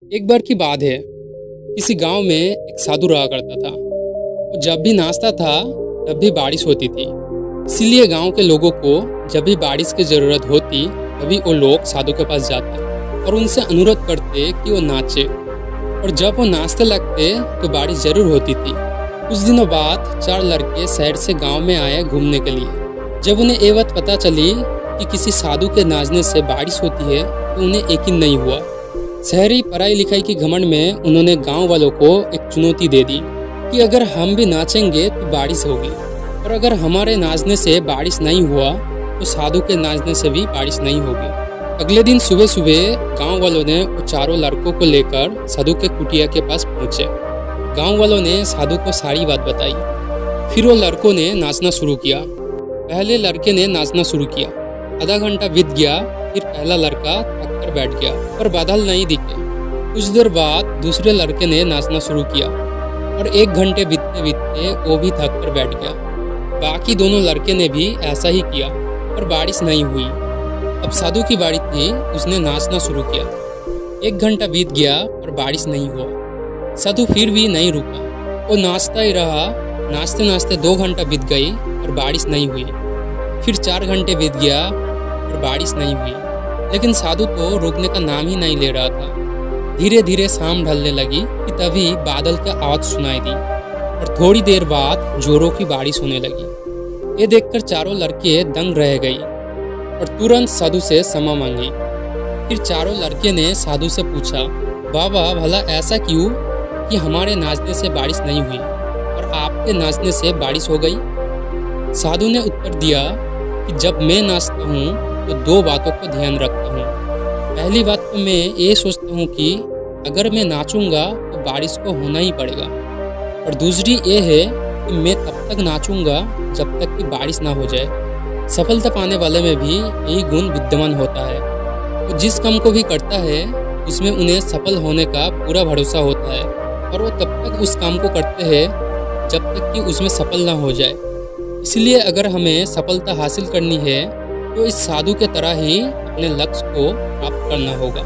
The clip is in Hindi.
एक बार की बात है। किसी गांव में एक साधु रहा करता था। वो जब भी नाचता था तब भी बारिश होती थी। इसीलिए गांव के लोगों को जब भी बारिश की जरूरत होती तभी वो लोग साधु के पास जाते और उनसे अनुरोध करते कि वो नाचे। और जब वो नाचते लगते तो बारिश जरूर होती थी। कुछ दिनों बाद 4 लड़के शहर से गांव में आए घूमने के लिए। जब उन्हें ये बात पता चली कि किसी साधु के नाचने से बारिश होती है तो उन्हें यकीन नहीं हुआ। शहरी पढ़ाई लिखाई की घमंड में उन्होंने गांव वालों को एक चुनौती दे दी कि अगर हम भी नाचेंगे तो बारिश होगी, और अगर हमारे नाचने से बारिश नहीं हुआ तो साधु के नाचने से भी बारिश नहीं होगी। अगले दिन सुबह सुबह गांव वालों ने वो चारों लड़कों को लेकर साधु के कुटिया के पास पहुंचे। गांव वालों ने साधु को सारी बात बताई। फिर वो लड़कों ने नाचना शुरू किया। पहले लड़के ने नाचना शुरू किया। आधा घंटा बीत गया, फिर पहला लड़का थक कर बैठ गया पर बादल नहीं दिखे। कुछ देर बाद दूसरे लड़के ने नाचना शुरू किया और 1 घंटे बीतते बीतते वो भी थक कर बैठ गया। बाकी दोनों लड़के ने भी ऐसा ही किया पर बारिश नहीं हुई। अब साधु की बारी थी, उसने नाचना शुरू किया। 1 घंटा बीत गया पर बारिश नहीं हुआ। साधु फिर भी नहीं रुका, वो नाचता ही रहा। नाचते नाचते 2 घंटा बीत गई पर बारिश नहीं हुई। फिर 4 घंटे बीत गया पर बारिश नहीं हुई, लेकिन साधु तो रुकने का नाम ही नहीं ले रहा था। धीरे धीरे शाम ढलने लगी कि तभी बादल का आवाज सुनाई दी और थोड़ी देर बाद जोरों की बारिश होने लगी। ये देखकर चारों लड़के दंग रह गई और तुरंत साधु से क्षमा मांगी। फिर चारों लड़के ने साधु से पूछा, बाबा भला ऐसा क्यों कि हमारे नाचने से बारिश नहीं हुई और आपके नाचने से बारिश हो गई? साधु ने उत्तर दिया कि जब मैं नाचता हूँ तो 2 बातों को ध्यान रखता हूँ। पहली बात तो मैं ये सोचता हूँ कि अगर मैं नाचूंगा तो बारिश को होना ही पड़ेगा, और दूसरी ये है कि मैं तब तक नाचूंगा जब तक कि बारिश ना हो जाए। सफलता पाने वाले में भी यही गुण विद्यमान होता है। वो जिस काम को भी करता है उसमें उन्हें सफल होने का पूरा भरोसा होता है, और वो तब तक उस काम को करते हैं जब तक कि उसमें सफल ना हो जाए। इसलिए अगर हमें सफलता हासिल करनी है तो इस साधु के तरह ही अपने लक्ष्य को प्राप्त करना होगा।